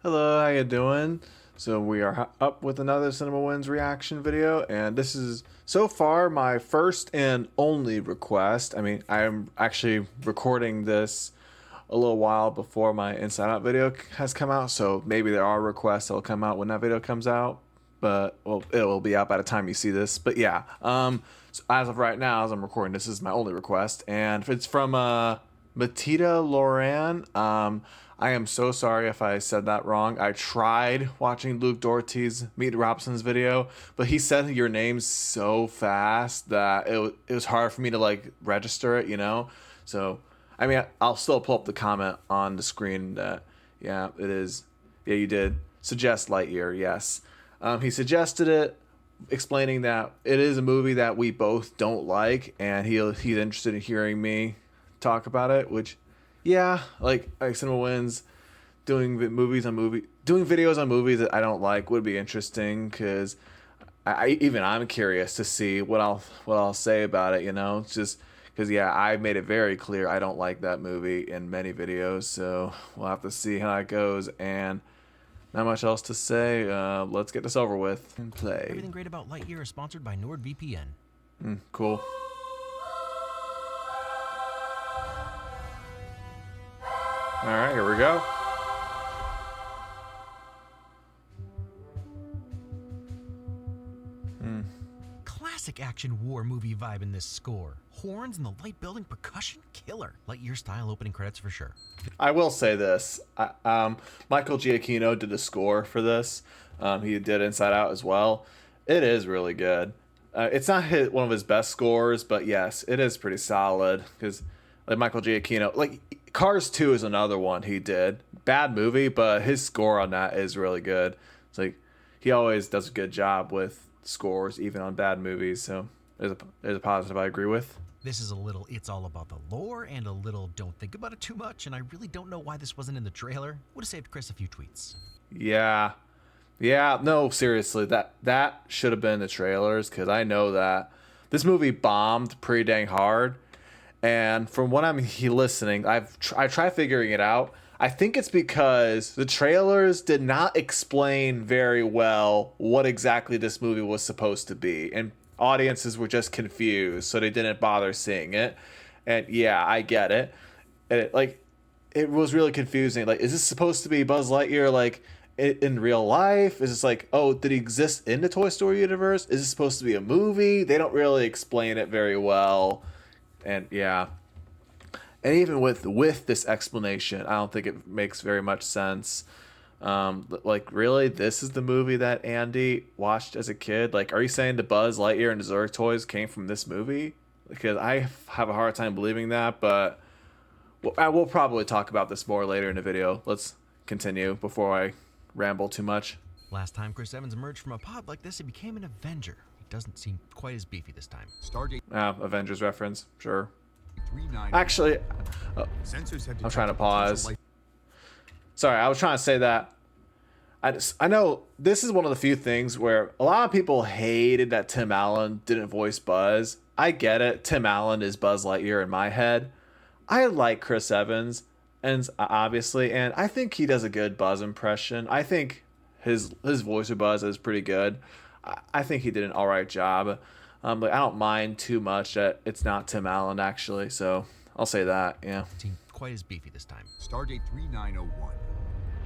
Hello, how you doing? So we are up with another CinemaWins reaction video, and this is so far my first and only request. I mean, I'm actually recording this a little while before my Inside Out video has come out, so maybe there are requests that will come out when that video comes out. But well, it will be out by the time you see this. But yeah, so as of right now, as I'm recording, this is my only request, and it's from Matita Loran. I am so sorry if I said that wrong. I tried watching Luke Doherty's Meet Robson's video, but he said your name so fast that it was hard for me to like register it, you know? So, I mean, I'll still pull up the comment on the screen that, yeah, it is. Yeah, you did suggest Lightyear, yes. He suggested it, explaining that it is a movie that we both don't like, and he's interested in hearing me talk about it, which, yeah, like CinemaWins doing videos on movies that I don't like would be interesting, because I'm curious to see what I'll say about it, you know. It's just because, yeah, I made it very clear I don't like that movie in many videos, so we'll have to see how it goes. And not much else to say. Let's get this over with and play. Everything Great About Lightyear is sponsored by NordVPN. Cool. All right, here we go. Classic action war movie vibe in this score. Horns and the light building percussion, killer. Lightyear style opening credits for sure. I will say this. Michael Giacchino did the score for this. He did Inside Out as well. It is really good. It's not one of his best scores, but yes, it is pretty solid. Because like Michael Giacchino, like Cars 2 is another one he did. Bad movie, but his score on that is really good. It's like he always does a good job with scores, even on bad movies. So there's a positive I agree with. This is a little it's all about the lore and a little don't think about it too much, and I really don't know why this wasn't in the trailer. Would have saved Chris a few tweets. Yeah, no, seriously, that should have been in the trailers, because I know that this movie bombed pretty dang hard. And from what I'm listening, I tried figuring it out. I think it's because the trailers did not explain very well what exactly this movie was supposed to be, and audiences were just confused, so they didn't bother seeing it. And yeah, I get it. And it was really confusing. Like, is this supposed to be Buzz Lightyear like in real life? Is this like, oh, did he exist in the Toy Story universe? Is this supposed to be a movie? They don't really explain it very well. And yeah, and even with this explanation, I don't think it makes very much sense. Like, really, this is the movie that Andy watched as a kid? Like, are you saying the Buzz Lightyear and the Zurg toys came from this movie? Because I have a hard time believing that, but we'll probably talk about this more later in the video. Let's continue before I ramble too much. Last time Chris Evans emerged from a pod like this, he became an Avenger. He doesn't seem quite as beefy this time. Stargate Avengers reference, sure. 39. Actually, Sensors have I'm trying to detected pause. potential Sorry, I was trying to say that I know this is one of the few things where a lot of people hated that Tim Allen didn't voice Buzz. I get it. Tim Allen is Buzz Lightyear in my head. I like Chris Evans, and obviously, and I think he does a good Buzz impression. I think his voice of Buzz is pretty good. I think he did an all right job. But I don't mind too much that it's not Tim Allen, actually. So I'll say that, yeah. Seemed quite as beefy this time. Stargate 3901.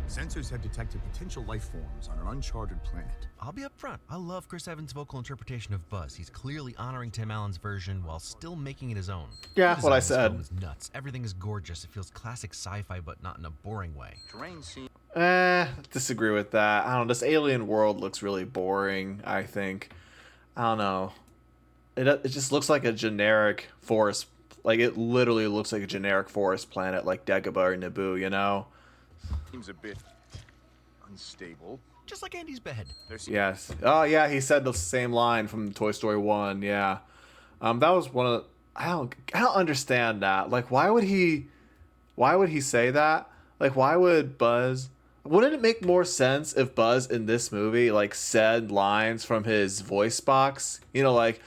Sensors have detected potential life forms on an uncharted planet. I'll be up front. I love Chris Evans' vocal interpretation of Buzz. He's clearly honoring Tim Allen's version while still making it his own. Yeah, The what I design of this said. film is nuts. Everything is gorgeous. It feels classic sci-fi, but not in a boring way. Disagree with that. I don't know. This alien world looks really boring, I think. I don't know. It just looks like a generic forest. Like, it literally looks like a generic forest planet like Dagobah or Naboo, you know? Seems a bit unstable. Just like Andy's bed. Yes. Oh, yeah, he said the same line from Toy Story 1, yeah. That was one of the... I don't understand that. Like, why would he say that? Like, why would Buzz... Wouldn't it make more sense if Buzz in this movie, like, said lines from his voice box? You know, like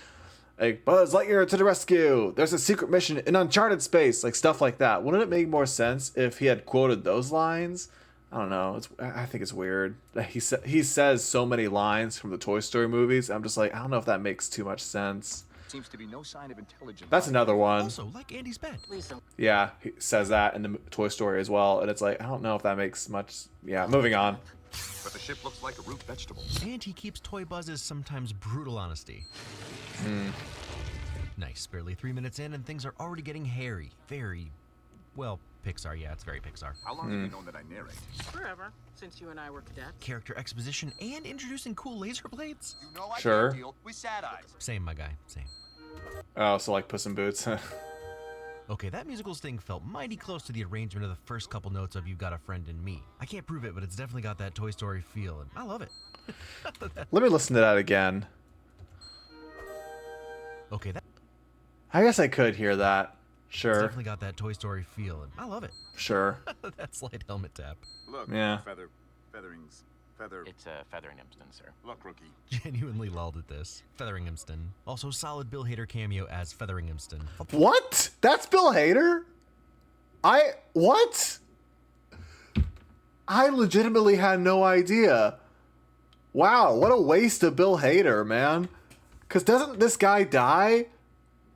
Buzz Lightyear to the rescue. There's a secret mission in uncharted space. Like, stuff like that. Wouldn't it make more sense if he had quoted those lines? I don't know. I think it's weird. He says so many lines from the Toy Story movies. I'm just like, I don't know if that makes too much sense. Seems to be no sign of intelligence. That's another one. Also, like Andy's bed. Yeah, he says that in the Toy Story as well, and it's like, I don't know if that makes much. Yeah, moving on. But the ship looks like a root vegetable. And he keeps Toy Buzz's sometimes brutal honesty. Nice. Barely 3 minutes in, and things are already getting hairy. Very, well, Pixar. Yeah, it's very Pixar. How long have you known that I narrate? Forever, since you and I were cadets. Character exposition and introducing cool laser blades. You know I Sure. can't deal with sad eyes. Same, my guy. Same. Oh, so like Puss in Boots. Okay, that musical sting felt mighty close to the arrangement of the first couple notes of You've Got a Friend in Me. I can't prove it, but it's definitely got that Toy Story feel, and I love it. Let me listen to that again. Okay, that I guess I could hear that. it's Sure. definitely got that Toy Story feel, and I love it. Sure. That slight helmet tap. Look, Yeah. feather. It's Featheringham, sir. Look, rookie. Genuinely lulled at this. Featheringhamston. Also, solid Bill Hader cameo as Featheringhamston. What? That's Bill Hader? What? I legitimately had no idea. Wow, what a waste of Bill Hader, man. Because doesn't this guy die?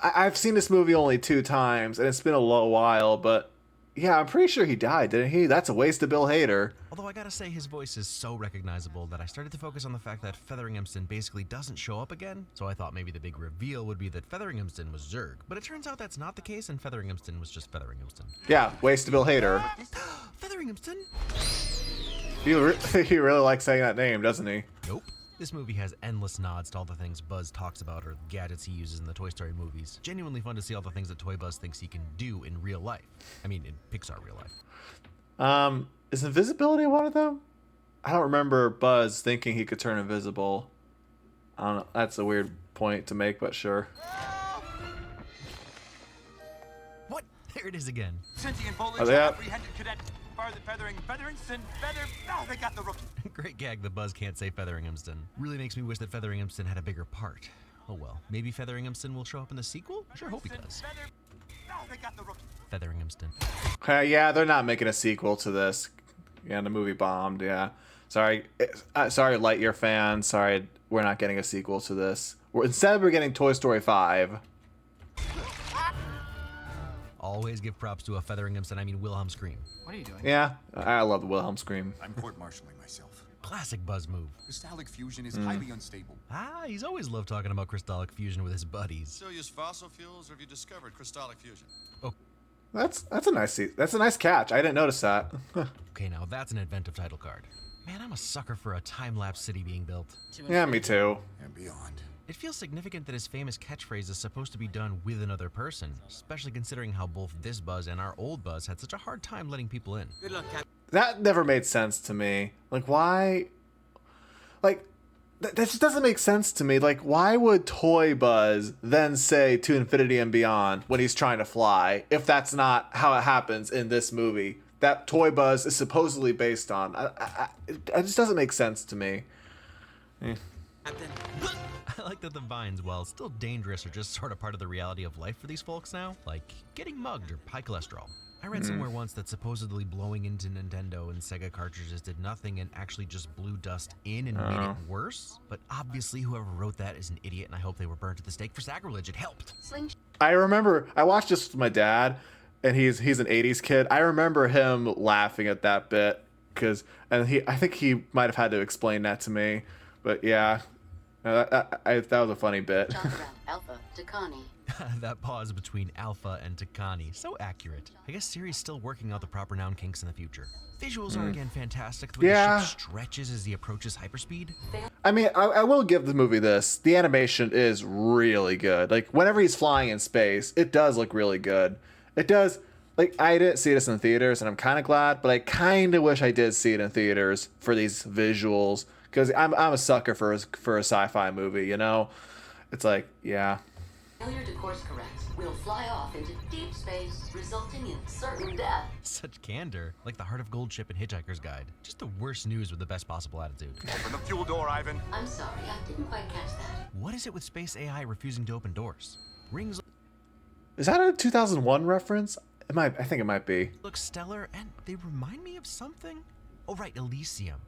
I've seen this movie only 2 times, and it's been a little while, but yeah, I'm pretty sure he died, didn't he? That's a waste of Bill Hader. Although I gotta say, his voice is so recognizable that I started to focus on the fact that Featheringhamston basically doesn't show up again, so I thought maybe the big reveal would be that Featheringhamston was Zurg. But it turns out that's not the case, and Featheringhamston was just Featheringhamston. Yeah, waste of Bill Hader. Featheringhamston? He really likes saying that name, doesn't he? Nope. This movie has endless nods to all the things Buzz talks about or gadgets he uses in the Toy Story movies. Genuinely fun to see all the things that Toy Buzz thinks he can do in real life. I mean, in Pixar real life. Is invisibility one of them? I don't remember Buzz thinking he could turn invisible. I don't know. That's a weird point to make, but sure. What? There it is again. Sentient foliage Are they up? apprehended cadet. Featherington. Oh, they got the rookie. Great gag that Buzz can't say Featheringhamston. Really makes me wish that Featheringhamston had a bigger part. Oh well, maybe Featheringhamston will show up in the sequel? I sure hope he does. Oh, they got the rookie. Featheringhamston. Yeah, they're not making a sequel to this. Yeah, the movie bombed. Yeah, sorry, sorry, Lightyear fans. Sorry, we're not getting a sequel to this. Instead, we're getting Toy Story 5. Always give props to a Featheringhamston, I mean Wilhelm scream. What are you doing? Yeah, I love the Wilhelm scream. I'm court-martialing myself. Classic Buzz move. Crystallic fusion is highly unstable. Ah, he's always loved talking about crystallic fusion with his buddies. Still use fossil fuels, or have you discovered crystallic fusion? That's a nice catch. I didn't notice that. Okay, now that's an inventive title card. Man, I'm a sucker for a time-lapse city being built. Yeah, me too. And beyond. It feels significant that his famous catchphrase is supposed to be done with another person, especially considering how both this Buzz and our old Buzz had such a hard time letting people in. Good luck, Cap. That never made sense to me. Like, why? Like, that just doesn't make sense to me. Like, why would Toy Buzz then say to infinity and beyond when he's trying to fly, if that's not how it happens in this movie that Toy Buzz is supposedly based on? It just doesn't make sense to me. Captain. I like that the vines, while still dangerous, are just sort of part of the reality of life for these folks now, like getting mugged or high cholesterol. I read somewhere once that supposedly blowing into Nintendo and Sega cartridges did nothing and actually just blew dust in and made it worse. But obviously whoever wrote that is an idiot, and I hope they were burned at the stake for sacrilege. It helped. I remember I watched this with my dad, and he's an '80s kid. I remember him laughing at that bit I think he might have had to explain that to me. But yeah, that was a funny bit. Alpha Takani. That pause between Alpha and Takani, so accurate. I guess Siri's still working out the proper noun kinks in the future. Visuals are again fantastic. The way the ship stretches as he approaches hyperspeed. I mean, I will give the movie this. The animation is really good. Like, whenever he's flying in space, it does look really good. It does. Like, I didn't see this in theaters, and I'm kind of glad, but I kind of wish I did see it in theaters for these visuals, because I'm a sucker for a sci-fi movie, you know? It's like, yeah. Failure to course correct will fly off into deep space, resulting in certain death. Such candor, like the Heart of Gold ship in Hitchhiker's Guide. Just the worst news with the best possible attitude. Open the fuel door, Ivan. I'm sorry, I didn't quite catch that. What is it with space AI refusing to open doors? Rings Is that a 2001 reference? I think it might be. look stellar, and they remind me of something. Oh, right, Elysium.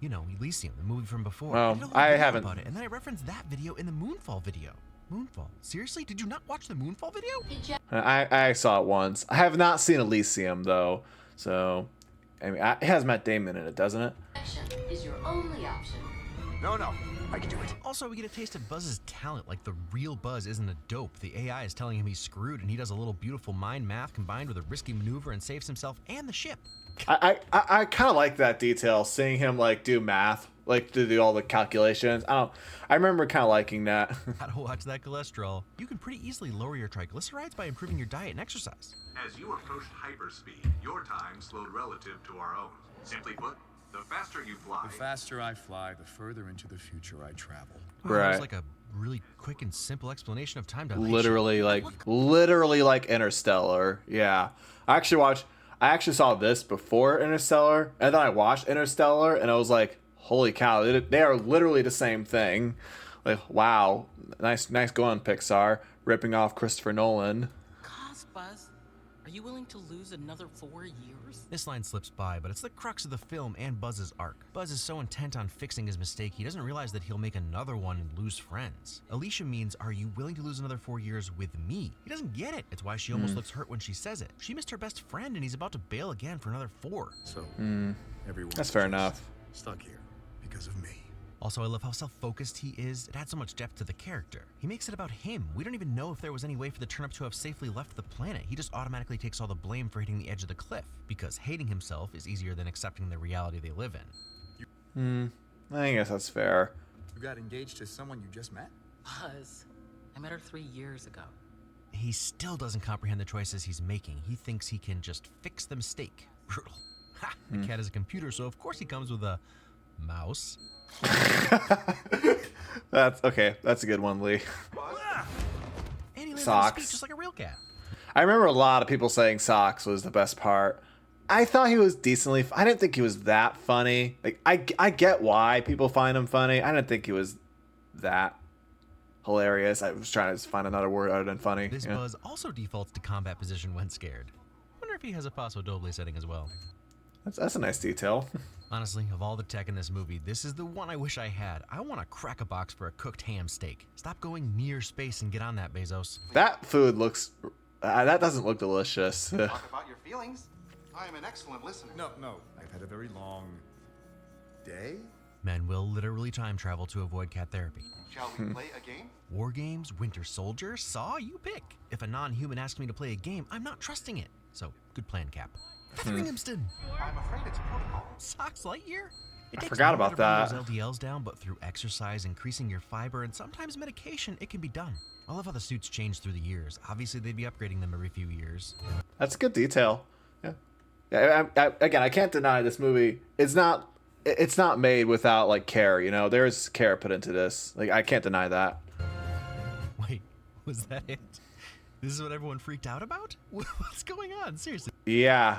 You know, Elysium, the movie from before. Well, did a whole I video haven't. about it, and then I referenced that video in the Moonfall video. Moonfall? Seriously? Did you not watch the Moonfall video? I saw it once. I have not seen Elysium though, so I mean, it has Matt Damon in it, doesn't it? Action is your only option. No, I can do it. Also, we get a taste of Buzz's talent, like the real Buzz isn't a dope. The AI is telling him he's screwed, and he does a little beautiful mind math combined with a risky maneuver and saves himself and the ship. I kind of like that detail, seeing him like do math, like to do all the calculations. I remember kind of liking that. Gotta watch that cholesterol. You can pretty easily lower your triglycerides by improving your diet and exercise. As you approached hyperspeed, your time slowed relative to our own. Simply put, the faster you fly, The faster I fly, the further into the future I travel. Wow, that was Right. like a really quick and simple explanation of time dilation. literally like Interstellar. Yeah, I actually saw this before Interstellar, and then I watched Interstellar, and I was like, holy cow, they are literally the same thing. Like, wow, nice going, Pixar, ripping off Christopher Nolan. Cause, Buzz, are you willing to lose another 4 years? This line slips by, but it's the crux of the film and Buzz's arc. Buzz is so intent on fixing his mistake, he doesn't realize that he'll make another one and lose friends. Alicia means, are you willing to lose another 4 years with me? He doesn't get it. It's why she almost looks hurt when she says it. She missed her best friend, and he's about to bail again for another 4. So, everyone That's fair enough. stuck here because of me. Also, I love how self-focused he is. It adds so much depth to the character. He makes it about him. We don't even know if there was any way for the turnip to have safely left the planet. He just automatically takes all the blame for hitting the edge of the cliff, because hating himself is easier than accepting the reality they live in. I guess that's fair. You got engaged to someone you just met? Buzz, I met her 3 years ago. He still doesn't comprehend the choices he's making. He thinks he can just fix the mistake. Brutal. Ha! The cat is a computer, so of course he comes with a mouse. That's okay. That's a good one, Lee. And he learns how to Socks. speak just like a real cat. I remember a lot of people saying Socks was the best part. I thought he was decently. I didn't think he was that funny. Like I get why people find him funny. I didn't think he was that hilarious. I was trying to find another word other than funny. This Yeah. Buzz also defaults to combat position when scared. Wonder if he has a Paso Doble setting as well. That's a nice detail. Honestly, of all the tech in this movie, this is the one I wish I had. I want to crack a box for a cooked ham steak. Stop going near space and get on that, Bezos. That food looks. That doesn't look delicious. Talk about your feelings. I am an excellent listener. No. I've had a very long day. Men will literally time travel to avoid cat therapy. Shall we play a game? War games, Winter Soldier, Saw, you pick. If a non-human asks me to play a game, I'm not trusting it. So, good plan, Cap. Featheringhamston. I'm afraid it's protocol. Socks Lightyear? It I takes forgot longer about to bring that. those LDLs down, but through exercise, increasing your fiber, and sometimes medication, it can be done. I love how the suits change through the years. Obviously, they'd be upgrading them every few years. That's a good detail. Yeah. Again, I can't deny this movie. It's not made without like care. You know, there's care put into this. Like I can't deny that. Wait, was that it? This is what everyone freaked out about? What's going on? Seriously. Yeah.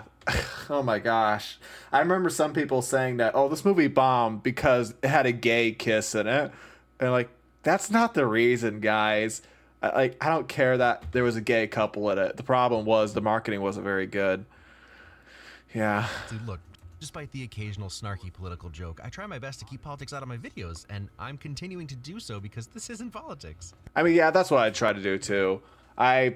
Oh my gosh. I remember some people saying that, oh, this movie bombed because it had a gay kiss in it. And like, that's not the reason, guys. I don't care that there was a gay couple in it. The problem was the marketing wasn't very good. Yeah. Dude, look, despite the occasional snarky political joke, I try my best to keep politics out of my videos, and I'm continuing to do so because this isn't politics. I mean, yeah, that's what I try to do too. I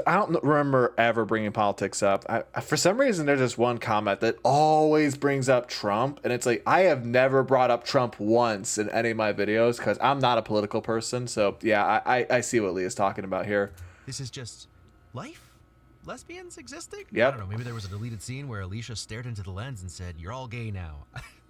don't remember ever bringing politics up. For some reason, there's just one comment that always brings up Trump. And it's like, I have never brought up Trump once in any of my videos because I'm not a political person. So, yeah, I see what Lee is talking about here. This is just life? Lesbians existing? Yep. I don't know, maybe there was a deleted scene where Alicia stared into the lens and said, "You're all gay now."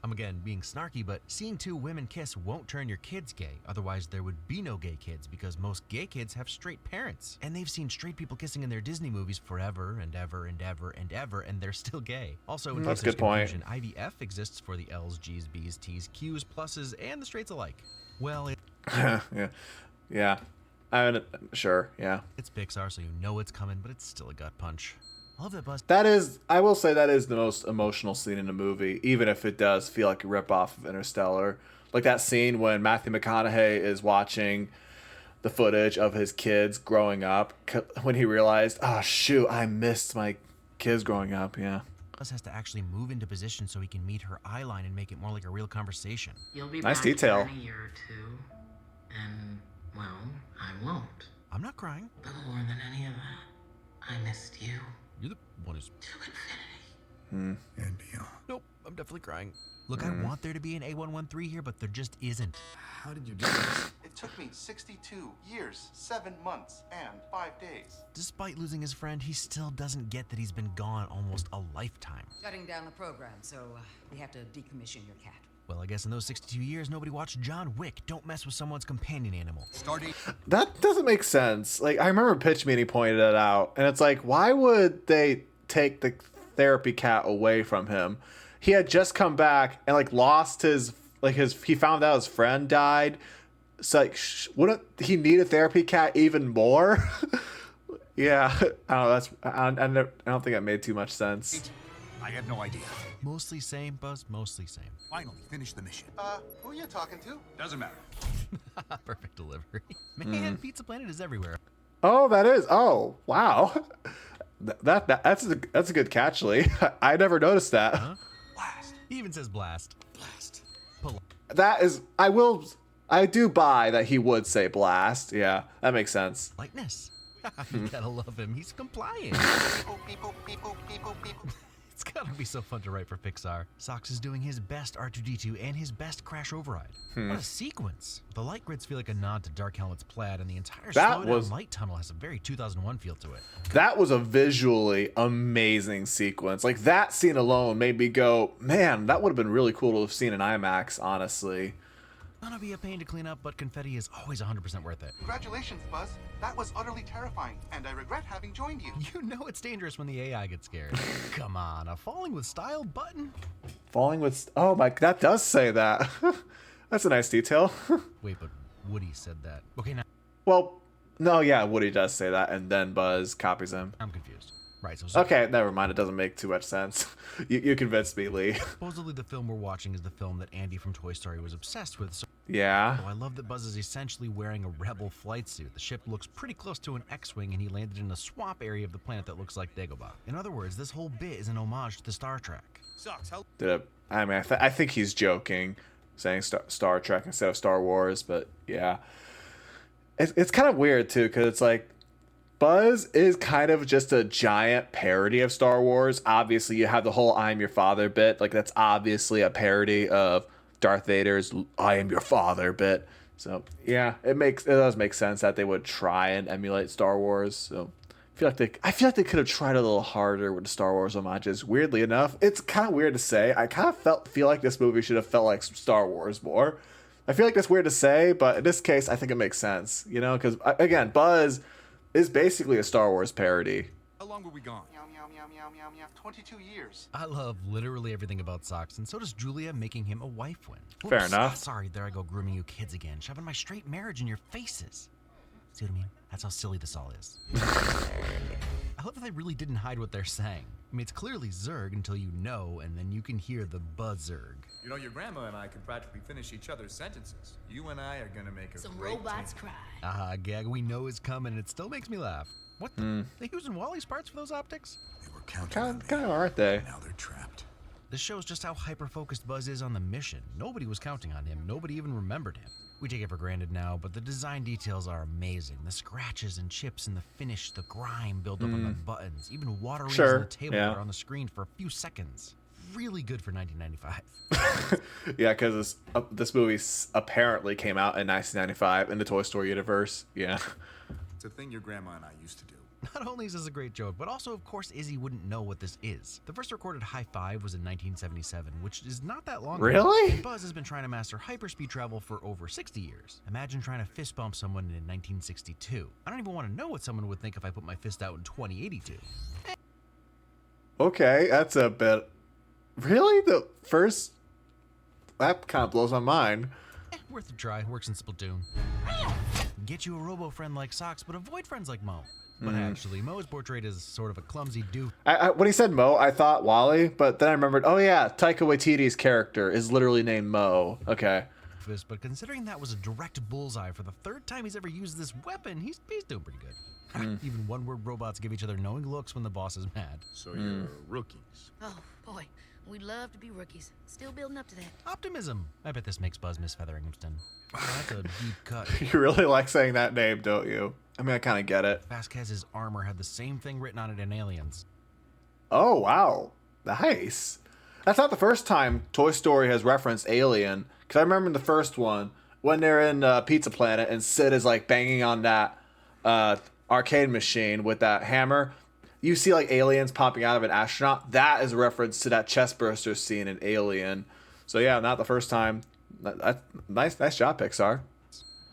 I'm again being snarky, but seeing two women kiss won't turn your kids gay. Otherwise, there would be no gay kids because most gay kids have straight parents. And they've seen straight people kissing in their Disney movies forever and ever and ever and ever, and they're still gay. Also, in That's case a good point. there's confusion, IVF exists for the L's, G's, B's, T's, Q's, pluses, and the straights alike. Well, Yeah. I mean, sure. Yeah. it's Pixar, so you know it's coming, but it's still a gut punch. I love that Buzz. I will say that is the most emotional scene in the movie, even if it does feel like a ripoff of Interstellar. Like that scene when Matthew McConaughey is watching the footage of his kids growing up when he realized, oh, shoot, I missed my kids growing up. Yeah. Buzz has to actually move into position so he can meet her eye line and make it more like a real conversation. You'll be Nice back detail. here in a year or two, and, well, I won't. I'm not crying. But more than any of that, I missed you. You're the one who's... To infinity. And beyond. Nope, I'm definitely crying. Look, I want there to be an A113 here, but there just isn't. How did you do this? It took me 62 years, 7 months, and 5 days. Despite losing his friend, he still doesn't get that he's been gone almost a lifetime. Shutting down the program, so we have to decommission your cat. Well, I guess in those 62 years, nobody watched John Wick. Don't mess with someone's companion animal. Starting. That doesn't make sense. Like, I remember Pitch Meeting pointed it out, and it's like, why would they take the therapy cat away from him? He had just come back and like lost his he found out his friend died. So like, wouldn't he need a therapy cat even more? Yeah, I don't know. I don't think that made too much sense. I had no idea. Mostly same, Buzz, mostly same. Finally, finish the mission. Who are you talking to? Doesn't matter. Perfect delivery. Man, Pizza Planet is everywhere. Oh, that is. Oh, wow. That's a good catch, Lee. I never noticed that. Huh? Blast. He even says blast. Blast. That is. I do buy that he would say blast. Yeah, that makes sense. Lightness. You gotta love him. He's compliant. Beep, beep, boop, beep, boop, beep, boop, beep, boop. It's gotta be so fun to write for Pixar. Sox is doing his best R2-D2 and his best Crash Override. What a sequence. The light grids feel like a nod to Dark Helmet's Plaid, and the entire slowdown light tunnel has a very 2001 feel to it. That was a visually amazing sequence. Like, that scene alone made me go, man, that would have been really cool to have seen in IMAX, honestly. Gonna be a pain to clean up, but confetti is always 100% worth it. Congratulations, Buzz. That was utterly terrifying, and I regret having joined you. You know it's dangerous when the AI gets scared. Come on, a falling with style button? Falling with... Oh, my... That does say that. That's a nice detail. Wait, but Woody said that. Okay, now... Well, no, yeah, Woody does say that, and then Buzz copies him. I'm confused. Right, so... Okay, never mind. It doesn't make too much sense. You convinced me, Lee. Supposedly the film we're watching is the film that Andy from Toy Story was obsessed with, so... Yeah. Oh, I love that Buzz is essentially wearing a Rebel flight suit. The ship looks pretty close to an X-Wing, and he landed in a swamp area of the planet that looks like Dagobah. In other words, this whole bit is an homage to Star Trek. Sucks. How? I mean, I think he's joking, saying Star Trek instead of Star Wars, but yeah. It's kind of weird, too, because it's like, Buzz is kind of just a giant parody of Star Wars. Obviously, you have the whole "I'm your father" bit. Like, that's obviously a parody of Darth Vader's "I am your father" bit. So yeah, it does make sense that they would try and emulate Star Wars. So I feel like they could have tried a little harder with the Star Wars homages. Weirdly enough, it's kind of weird to say. I kind of feel like this movie should have felt like Star Wars more. I feel like that's weird to say, but in this case, I think it makes sense. You know, because again, Buzz is basically a Star Wars parody. How long were we gone? Meow, meow, meow, meow, meow, meow. 22 years. I love literally everything about Sox, and so does Julia making him a wife win. Fair Oops, enough. Sorry, there I go grooming you kids again, shoving my straight marriage in your faces. See what I mean? That's how silly this all is. I love that they really didn't hide what they're saying. I mean, it's clearly Zerg until you know, and then you can hear the buzzerg. You know, your grandma and I could practically finish each other's sentences. You and I are gonna make a Some great robots team. cry. Ah, gag we know is coming, and it still makes me laugh. What the? They using Wally's parts for those optics? They were counting on me. Kind of aren't they? Now they're trapped. This shows just how hyper-focused Buzz is on the mission. Nobody was counting on him. Nobody even remembered him. We take it for granted now, but the design details are amazing. The scratches and chips and the finish, the grime build up on the buttons, even water rings on the table that are on the screen for a few seconds. Really good for 1995. Yeah, because this movie apparently came out in 1995 in the Toy Story universe. Yeah. It's a thing your grandma and I used to do. Not only is this a great joke, but also, of course, Izzy wouldn't know what this is. The first recorded high five was in 1977, which is not that long ago. Really? And Buzz has been trying to master hyperspeed travel for over 60 years. Imagine trying to fist bump someone in 1962. I don't even want to know what someone would think if I put my fist out in 2082. Okay, that's a bit... Really? The first... That kind of blows my mind. Worth a try. Works in Splatoon. Get you a robo-friend like Sox, but avoid friends like Mo. But actually, Mo is portrayed as sort of a clumsy doof. When he said Mo, I thought Wally, but then I remembered, oh yeah, Taika Waititi's character is literally named Mo. Okay. doofus, but considering that was a direct bullseye for the third time he's ever used this weapon, he's doing pretty good. Even one-word robots give each other knowing looks when the boss is mad. So you're rookies. Oh, boy. We'd love to be rookies. Still building up to that. Optimism. I bet this makes Buzz miss Featheringhamston. Wow, that's a deep cut. You really like saying that name, don't you? I mean, I kind of get it. Vasquez's armor had the same thing written on it in Aliens. Oh, wow. Nice. That's not the first time Toy Story has referenced Alien. Because I remember in the first one, when they're in Pizza Planet and Sid is like banging on that arcade machine with that hammer, you see like aliens popping out of an astronaut. That is a reference to that chestburster scene in Alien. So yeah, not the first time. Nice job, Pixar.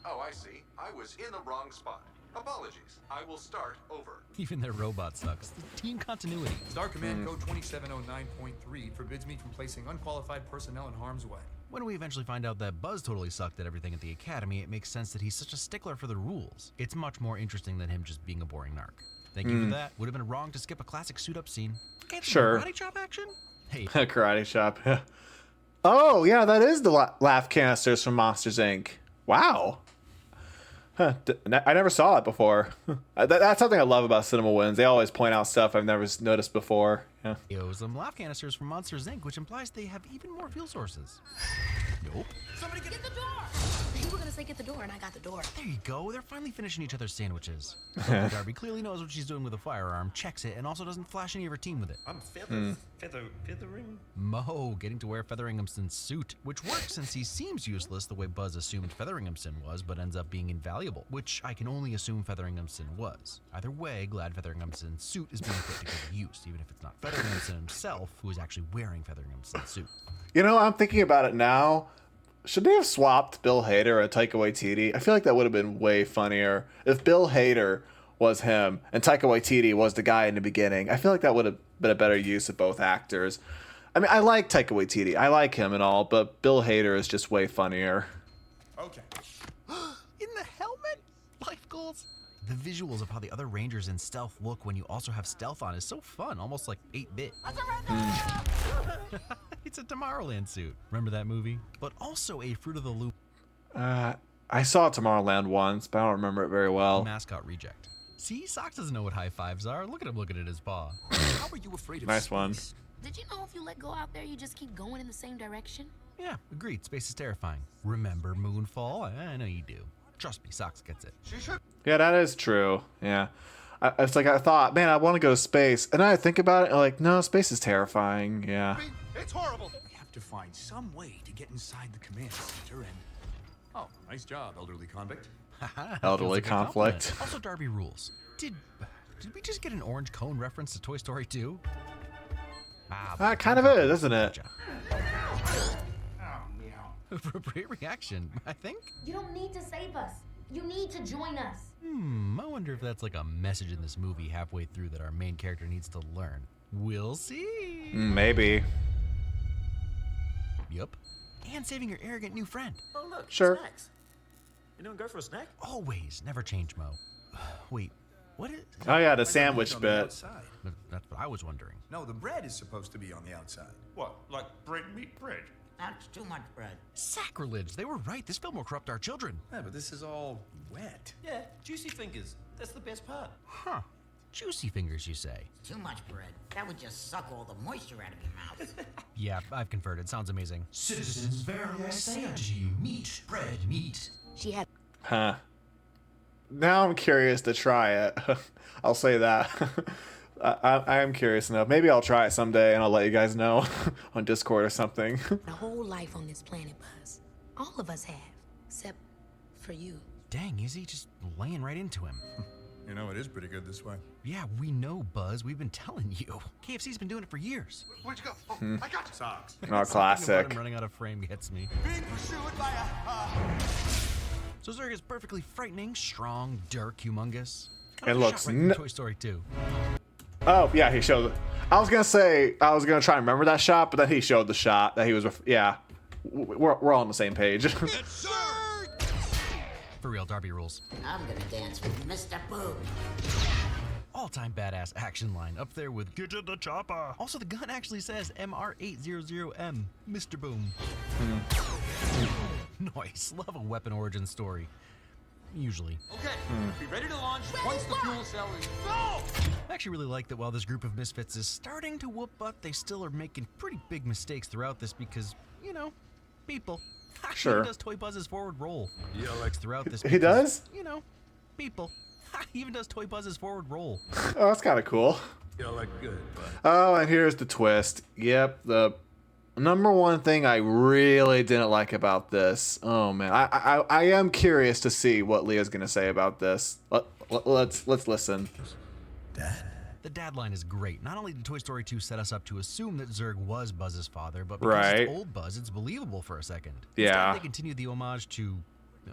Oh, I see. I was in the wrong spot. Apologies. I will start over. Even their robot sucks. The team continuity. Star Command Code 2709.3 forbids me from placing unqualified personnel in harm's way. When we eventually find out that Buzz totally sucked at everything at the Academy, it makes sense that he's such a stickler for the rules. It's much more interesting than him just being a boring narc. Thank you for that. Would have been wrong to skip a classic suit-up scene. And some Sure. karate chop action? Hey. Karate chop. Oh, yeah, that is the laugh canisters from Monsters, Inc. Wow. Huh. I never saw it before. That's something I love about CinemaWins. They always point out stuff I've never noticed before. Yeah. Yo, some laugh canisters from Monsters, Inc., which implies they have even more fuel sources. Nope. Somebody get the door! You were gonna say get the door, and I got the door. There you go. They're finally finishing each other's sandwiches. Darby clearly knows what she's doing with a firearm, checks it, and also doesn't flash any of her team with it. I'm feathering. Mo getting to wear Featheringhamston's suit, which works since he seems useless the way Buzz assumed Featheringhamston was, but ends up being invaluable, which I can only assume Featheringhamston was. Either way, glad Featheringhamston's suit is being put to good use, even if it's not Featheringhamston himself who is actually wearing Featheringhamston's suit. You know, I'm thinking about it now. Should they have swapped Bill Hader and Taika Waititi? I feel like that would have been way funnier if Bill Hader was him and Taika Waititi was the guy in the beginning. I feel like that would have been a better use of both actors. I mean, I like Taika Waititi. I like him and all, but Bill Hader is just way funnier. Okay. In the helmet? Life goals? The visuals of how the other Rangers in Stealth look when you also have Stealth on is so fun, almost like 8-bit. It's a Tomorrowland suit. Remember that movie? But also a Fruit of the Loop. I saw Tomorrowland once, but I don't remember it very well. Mascot reject. See, Sox doesn't know what high fives are. Look at him looking at his paw. How are you afraid of Nice one. Did you know if you let go out there, you just keep going in the same direction? Yeah, agreed. Space is terrifying. Remember Moonfall? I know you do. Trust me, Sox gets it. Yeah, that is true. Yeah. It's like I thought, man, I want to go to space. And then I think about it, and like, no, space is terrifying. Yeah. It's horrible. We have to find some way to get inside the command center and... Oh, nice job, elderly convict. Elderly conflict. Also, Darby rules. Did we just get an orange cone reference to Toy Story 2? Kind of is, isn't it? Appropriate reaction, I think. You don't need to save us. You need to join us. I wonder if that's like a message in this movie halfway through that our main character needs to learn. We'll see. Maybe. Yup. And saving your arrogant new friend. Oh, look. Sure. Snacks. You don't go for a snack? Always. Never change, Mo. Wait, what is... Oh, yeah, the sandwich bit. That's what I was wondering. No, the bread is supposed to be on the outside. What, like bread meat bread? That's too much bread. Sacrilege. They were right. This film will corrupt our children. Yeah, but this is all wet. Yeah, juicy fingers. That's the best part. Huh. Juicy fingers, you say? Too much bread. That would just suck all the moisture out of your mouth. Yeah, I've converted. Sounds amazing. Citizens, verily I say unto you, meat, bread, meat. She had... Huh. Now I'm curious to try it. I'll say that. I am curious enough. Maybe I'll try it someday and I'll let you guys know on Discord or something. a whole life on this planet, Buzz. All of us have, except for you. Dang, Izzy just laying right into him. You know, it is pretty good this way. Yeah, we know, Buzz. We've been telling you. KFC's been doing it for years. Where'd you go? Oh, I got you. Socks. Oh, classic. Him running out of frame gets me. Being pursued by So Zurg is perfectly frightening, strong, dark, humongous. It looks Toy Story 2. Oh, yeah, he showed it. I was going to try and remember that shot, but then he showed the shot that he was, yeah. We're all on the same page. For real, Darby rules. I'm gonna dance with Mr. Boo. All-time badass action line, up there with "Get to the chopper." Also, the gun actually says MR800M, Mr. Boom. Nice, love a weapon origin story. Usually. Okay, be ready to launch once the fuel cell is full. I actually really like that while this group of misfits is starting to whoop butt, they still are making pretty big mistakes throughout this because, you know, people. Sure. He does Toy Buzz's forward roll. Throughout this. He does? You know, people. He even does Toy Buzz's forward roll. Oh, that's kind of cool. You look good, bud. Oh, and here's the twist. Yep, the number one thing I really didn't like about this. Oh man, I am curious to see what Leah's gonna say about this. Let's listen. Dad. The dad line is great. Not only did Toy Story 2 set us up to assume that Zurg was Buzz's father, but because Right. it's old Buzz, it's believable for a second. Yeah. Instead, they continue the homage to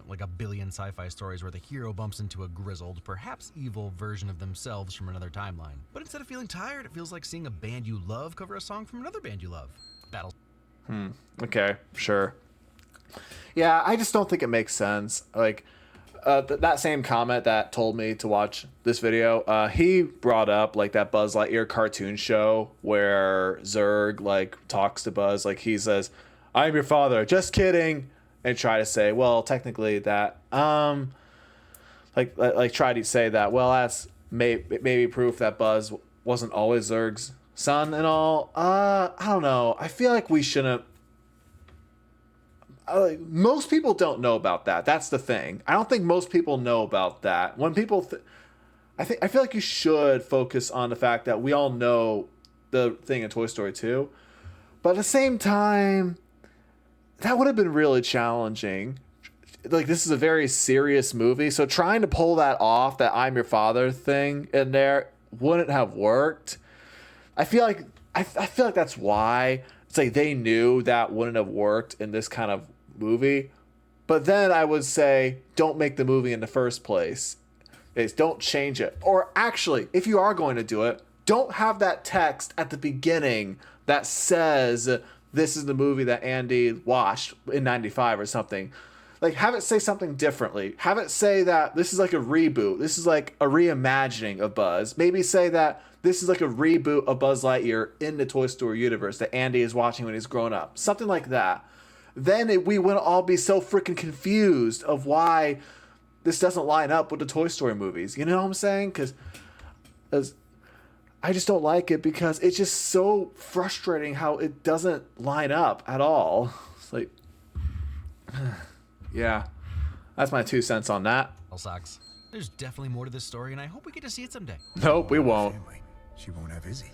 like a billion sci-fi stories where the hero bumps into a grizzled, perhaps evil version of themselves from another timeline. But instead of feeling tired, it feels like seeing a band you love cover a song from another band you love. Battle. Okay, sure. Yeah, I just don't think it makes sense. Like, that same comment that told me to watch this video, he brought up like that Buzz Lightyear cartoon show where Zurg like talks to Buzz, like he says, "I'm your father, just kidding," and try to say, well, technically that, like try to say that, well, that's maybe proof that Buzz wasn't always Zurg's son and all. I don't know. I feel like we shouldn't. Most people don't know about that. That's the thing. I don't think most people know about that. When people, I feel like you should focus on the fact that we all know the thing in Toy Story 2, but at the same time, that would have been really challenging. Like, this is a very serious movie, so trying to pull that off, that "I'm your father" thing in there, wouldn't have worked. I feel like that's why it's like they knew that wouldn't have worked in this kind of movie. But then I would say, don't make the movie in the first place. Don't change it. Or actually, if you are going to do it, don't have that text at the beginning that says this is the movie that Andy watched in '95 or something. Like, have it say something differently. Have it say that this is like a reboot. This is like a reimagining of Buzz. Maybe say that this is like a reboot of Buzz Lightyear in the Toy Story universe that Andy is watching when he's grown up. Something like that. Then we wouldn't all be so freaking confused of why this doesn't line up with the Toy Story movies. You know what I'm saying? Because I just don't like it because it's just so frustrating how it doesn't line up at all. It's like, yeah, that's my 2 cents on that. Sucks. There's definitely more to this story, and I hope we get to see it someday. Nope, we won't. She won't have Izzy.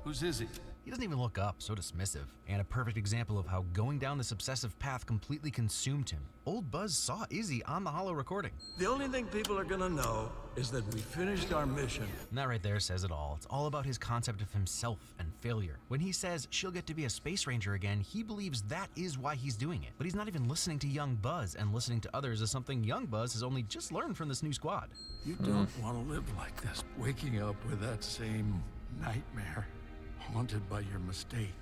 Who's Izzy? He doesn't even look up, so dismissive. And a perfect example of how going down this obsessive path completely consumed him. Old Buzz saw Izzy on the holo recording. The only thing people are gonna know is that we finished our mission. And that right there says it all. It's all about his concept of himself and failure. When he says she'll get to be a space ranger again, he believes that is why he's doing it. But he's not even listening to young Buzz, and listening to others is something young Buzz has only just learned from this new squad. You don't want to live like this, waking up with that same nightmare, haunted by your mistake.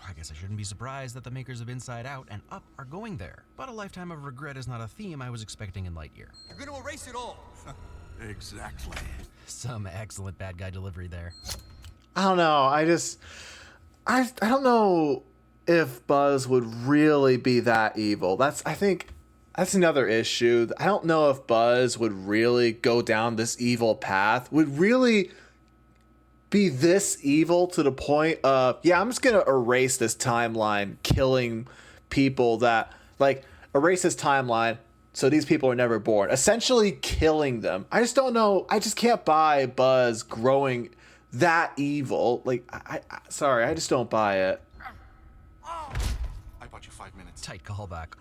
I guess I shouldn't be surprised that the makers of Inside Out and Up are going there. But a lifetime of regret is not a theme I was expecting in Lightyear. You're gonna erase it all. Exactly. Some excellent bad guy delivery there. I don't know. I don't know if Buzz would really be that evil. I think that's another issue. I don't know if Buzz would really go down this evil path. Would really be this evil to the point of, yeah, I'm just gonna erase this timeline, killing people that, like, erase this timeline so these people are never born, essentially killing them. I just don't know. I just can't buy Buzz growing that evil. Like, sorry, I just don't buy it. I bought you 5 minutes. Tight callback.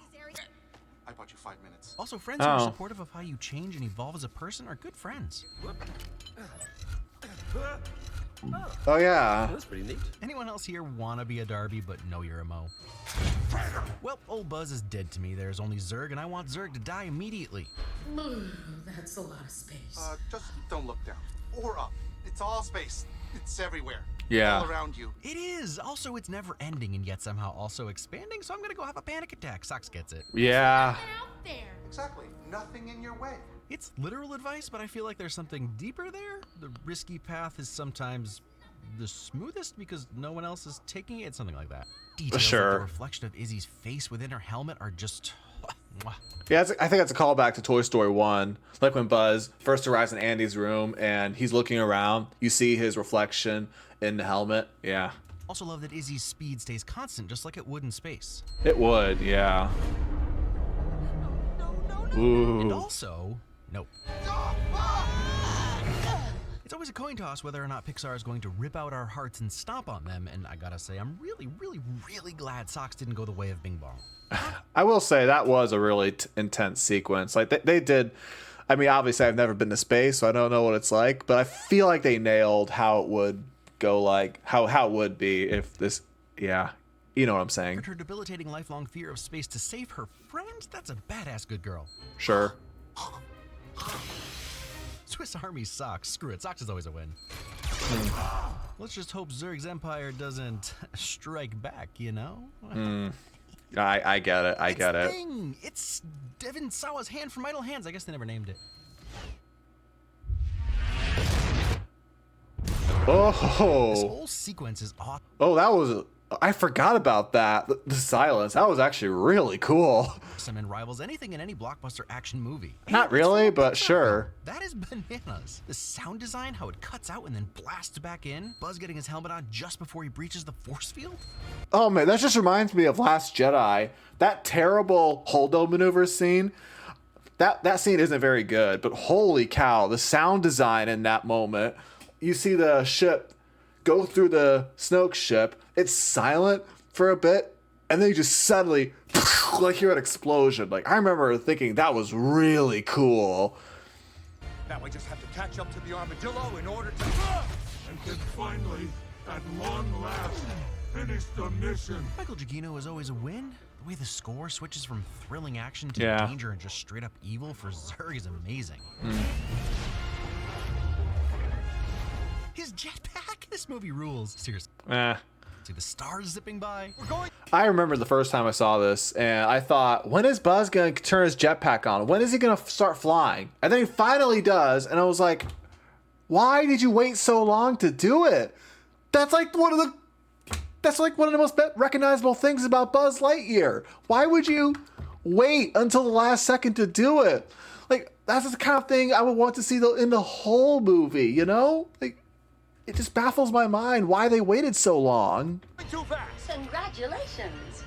I bought you 5 minutes. Also, friends who are supportive of how you change and evolve as a person are good friends. Oh yeah. That's pretty neat. Anyone else here wanna be a Darby but know you're a Mo? Well, old Buzz is dead to me. There's only Zurg, and I want Zurg to die immediately. That's a lot of space. Just don't look down or up. It's all space. It's everywhere. Yeah. All around you. It is. Also, it's never ending and yet somehow also expanding, so I'm gonna go have a panic attack. Sox gets it. Yeah. Exactly. Nothing in your way. It's literal advice, but I feel like there's something deeper there. The risky path is sometimes the smoothest because no one else is taking it. Something like that. Details like the reflection of Izzy's face within her helmet are just... Yeah, I think that's a callback to Toy Story 1. Like when Buzz first arrives in Andy's room and he's looking around, you see his reflection in the helmet. Yeah. Also love that Izzy's speed stays constant, just like it would in space. It would, yeah. Ooh. And also, nope. It's always a coin toss whether or not Pixar is going to rip out our hearts and stomp on them, and I gotta say, I'm really, really, really glad Socks didn't go the way of Bing Bong. I will say that was a really intense sequence. Like they did. I mean, obviously I've never been to space, so I don't know what it's like, but I feel like they nailed how it would go, like how it would be if this. Yeah, you know what I'm saying. Her debilitating lifelong fear of space to save her friend. That's a badass good girl. Sure. Swiss Army Socks. Screw it. Socks is always a win. Let's just hope Zurg's empire doesn't strike back, you know? I get it. I get it. It's Devin Sawa's hand from Idle Hands. I guess they never named it. Oh. This whole sequence is awesome. Oh, that was... I forgot about that. The silence. That was actually really cool. And rivals anything in any blockbuster action movie. Not really, but sure. That is bananas. The sound design, how it cuts out and then blasts back in. Buzz getting his helmet on just before he breaches the force field. Oh man, that just reminds me of Last Jedi. That terrible Holdo maneuver scene. That scene isn't very good, but holy cow, the sound design in that moment. You see the ship go through the Snoke ship. It's silent for a bit, and then you just suddenly like hear an explosion. Like I remember thinking that was really cool. Now I just have to catch up to the armadillo in order to... And then finally, at long last, finish the mission. Michael Giacchino is always a win. The way the score switches from thrilling action to danger and just straight up evil for Zurg is amazing. His jetpack? This movie rules. Seriously. See the stars zipping by. I remember the first time I saw this, and I thought, when is Buzz going to turn his jetpack on? When is he going to start flying? And then he finally does, and I was like, why did you wait so long to do it? That's like one of the most recognizable things about Buzz Lightyear. Why would you wait until the last second to do it? Like, that's the kind of thing I would want to see in the whole movie, you know? Like, it just baffles my mind why they waited so long. Congratulations.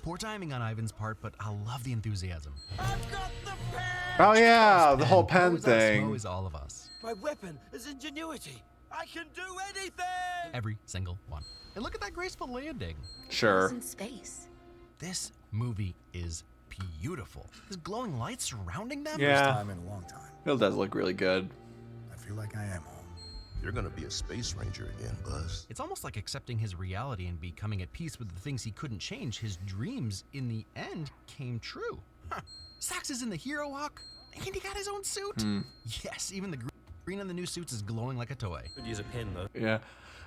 Poor timing on Ivan's part, but I love the enthusiasm. I've got the pen! Oh yeah, the whole pen thing. Is all of us. My weapon is ingenuity. I can do anything! Every single one. And look at that graceful landing. Sure. In space. This movie is beautiful. There's glowing lights surrounding them. Yeah. First time in a long time. It does look really good. I feel like I am home. You're gonna be a space ranger again, Buzz. It's almost like accepting his reality and becoming at peace with the things he couldn't change. His dreams, in the end, came true. Sax is in the hero walk, and he got his own suit. Yes, even the green on the new suits is glowing like a toy. Could use a pen, though. Yeah.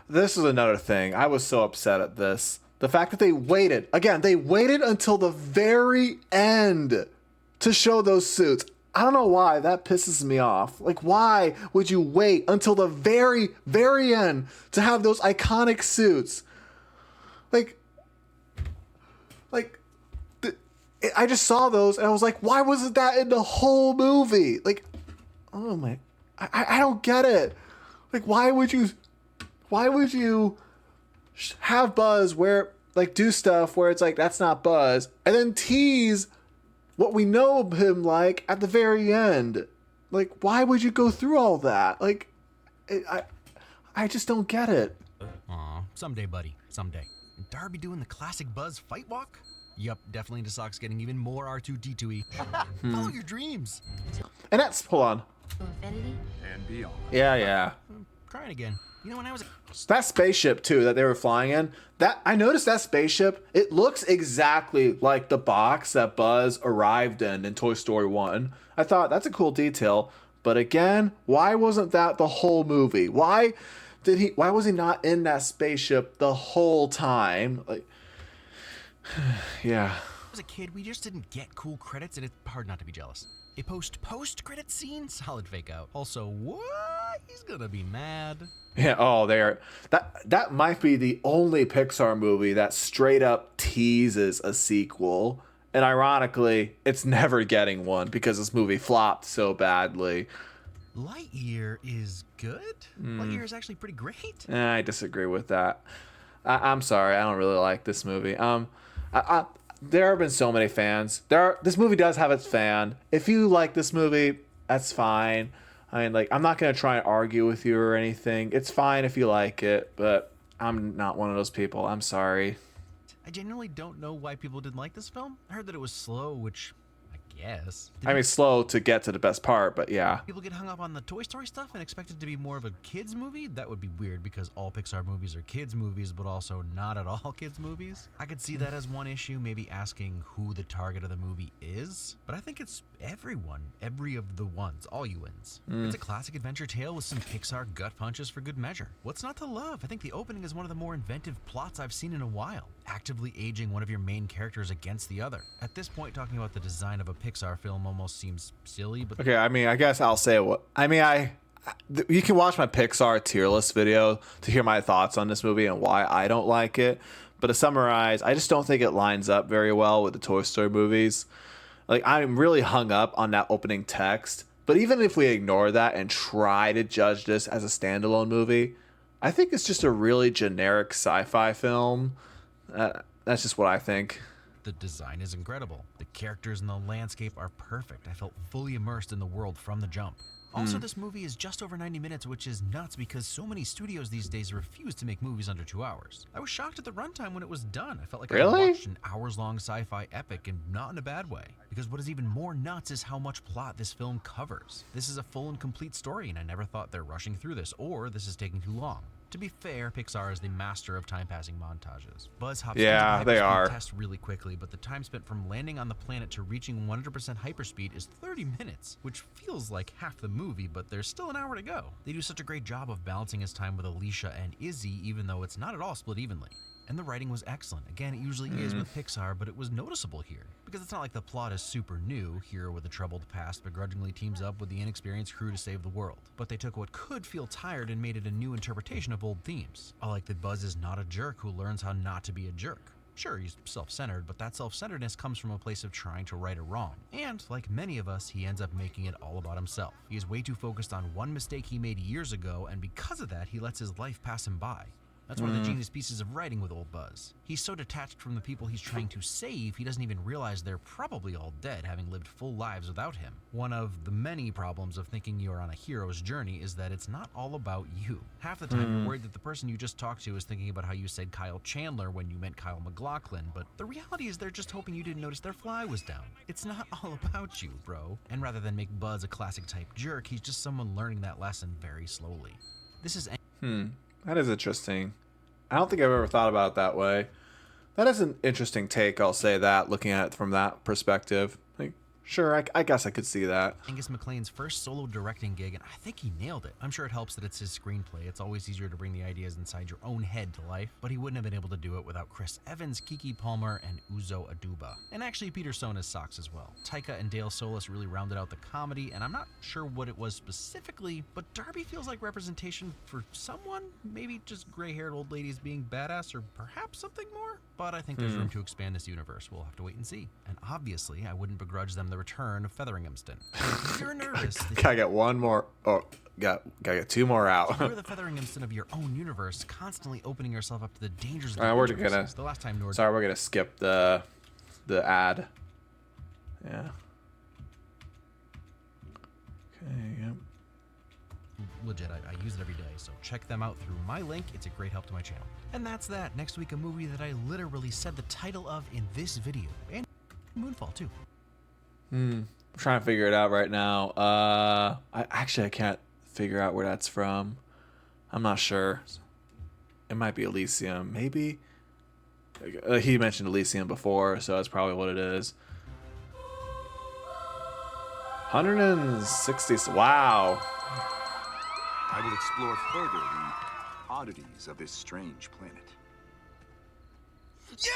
This is another thing. I was so upset at this. The fact that they waited until the very end to show those suits. I don't know why. That pisses me off. Like, why would you wait until the very, very end to have those iconic suits? I just saw those and I was like, why wasn't that in the whole movie? Like, oh my, I don't get it. Like, why would you have Buzz do stuff where it's like, that's not Buzz, and then tease what we know of him like at the very end? Like, why would you go through all that? Like, I just don't get it. Aw, someday, buddy, someday. And Darby doing the classic Buzz fight walk? Yup, definitely into Socks getting even more R2-D2-y. Follow your dreams. And that's, hold on. Infinity? And beyond. Yeah. I'm crying again. You know, when I was that spaceship too that they were flying in, that I noticed that spaceship, it looks exactly like the box that Buzz arrived in Toy Story 1. I thought that's a cool detail, but again, why wasn't that the whole movie? Why was he not in that spaceship the whole time? Like, yeah. was a kid, we just didn't get cool credits, and it's hard not to be jealous. A post-credit scene? Solid fake out. Also, what? He's gonna be mad. Yeah, oh, that might be the only Pixar movie that straight up teases a sequel. And ironically, it's never getting one because this movie flopped so badly. Lightyear is good? Lightyear is actually pretty great. I disagree with that. I'm sorry, I don't really like this movie. There have been so many fans. This movie does have its fan. If you like this movie, that's fine. I mean, like, I'm not gonna try and argue with you or anything. It's fine if you like it, but I'm not one of those people. I'm sorry. I genuinely don't know why people didn't like this film. I heard that it was slow, which I guess. I mean, slow to get to the best part, but yeah. People get hung up on the Toy Story stuff and expect it to be more of a kids movie? That would be weird because all Pixar movies are kids movies, but also not at all kids movies. I could see that as one issue, maybe asking who the target of the movie is. But I think it's everyone, every of the ones, all you wins. It's a classic adventure tale with some Pixar gut punches for good measure. What's not to love? I think the opening is one of the more inventive plots I've seen in a while. Actively aging one of your main characters against the other. At this point, talking about the design of a Pixar film almost seems silly, but... Okay, I mean, I guess I'll say what... I mean, you can watch my Pixar tier list video to hear my thoughts on this movie and why I don't like it. But to summarize, I just don't think it lines up very well with the Toy Story movies. Like, I'm really hung up on that opening text. But even if we ignore that and try to judge this as a standalone movie, I think it's just a really generic sci-fi film. That's just what I think. The design is incredible. The characters and the landscape are perfect. I felt fully immersed in the world from the jump. Also, this movie is just over 90 minutes, which is nuts because so many studios these days refuse to make movies under 2 hours. I was shocked at the runtime when it was done. I felt like I watched an hours-long sci-fi epic, and not in a bad way. Because what is even more nuts is how much plot this film covers. This is a full and complete story, and I never thought they're rushing through this, or this is taking too long. To be fair, Pixar is the master of time-passing montages. Buzz hops into the hyperspeed test really quickly, but the time spent from landing on the planet to reaching 100% hyperspeed is 30 minutes, which feels like half the movie, but there's still an hour to go. They do such a great job of balancing his time with Alicia and Izzy, even though it's not at all split evenly. And the writing was excellent. Again, it usually is with Pixar, but it was noticeable here. Because it's not like the plot is super new. Hero with a troubled past begrudgingly teams up with the inexperienced crew to save the world. But they took what could feel tired and made it a new interpretation of old themes. I like that Buzz is not a jerk who learns how not to be a jerk. Sure, he's self-centered, but that self-centeredness comes from a place of trying to right a wrong. And, like many of us, he ends up making it all about himself. He is way too focused on one mistake he made years ago, and because of that, he lets his life pass him by. That's one of the genius pieces of writing with old Buzz. He's so detached from the people he's trying to save, he doesn't even realize they're probably all dead, having lived full lives without him. One of the many problems of thinking you're on a hero's journey is that it's not all about you. Half the time you're worried that the person you just talked to is thinking about how you said Kyle Chandler when you meant Kyle MacLachlan, but the reality is they're just hoping you didn't notice their fly was down. It's not all about you, bro. And rather than make Buzz a classic type jerk, he's just someone learning that lesson very slowly. This is... That is interesting. I don't think I've ever thought about it that way. That is an interesting take, I'll say that, looking at it from that perspective. Like, sure, I guess I could see that. Angus MacLane's first solo directing gig, and I think he nailed it. I'm sure it helps that it's his screenplay. It's always easier to bring the ideas inside your own head to life, but he wouldn't have been able to do it without Chris Evans, Kiki Palmer, and Uzo Aduba. And actually Peter Sona's socks as well. Taika and Dale Solis really rounded out the comedy, and I'm not sure what it was specifically, but Darby feels like representation for someone, maybe just gray-haired old ladies being badass, or perhaps something more? But I think there's room to expand this universe. We'll have to wait and see. And obviously, I wouldn't begrudge them the return of Featheringhamston. If you're nervous... Gotta get one more... Oh, gotta get two more out. You're the Featheringhamston of your own universe, constantly opening yourself up to the dangers of we're universe. gonna... The last time Nord... Sorry, we're gonna skip the ad. Yeah. Okay, yep. Legit, I use it every day, so check them out through my link. It's a great help to my channel. And that's that. Next week, a movie that I literally said the title of in this video. And Moonfall, too. I'm trying to figure it out right now. I can't figure out where that's from. I'm not sure. It might be Elysium. Maybe? He mentioned Elysium before, so that's probably what it is. 160... Wow. I will explore further the oddities of this strange planet. You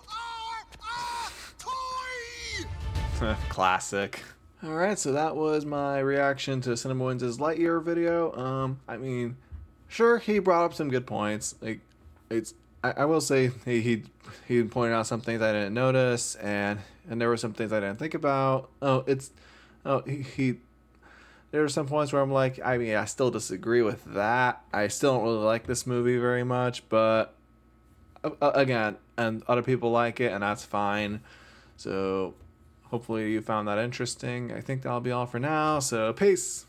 are Classic. Alright, so that was my reaction to CinemaWins' Lightyear video. I mean, sure, he brought up some good points. Like, I will say he pointed out some things I didn't notice, and there were some things I didn't think about. There are some points where I'm like, I mean, I still disagree with that. I still don't really like this movie very much, but again, and other people like it, and that's fine. So hopefully you found that interesting. I think that'll be all for now. So peace.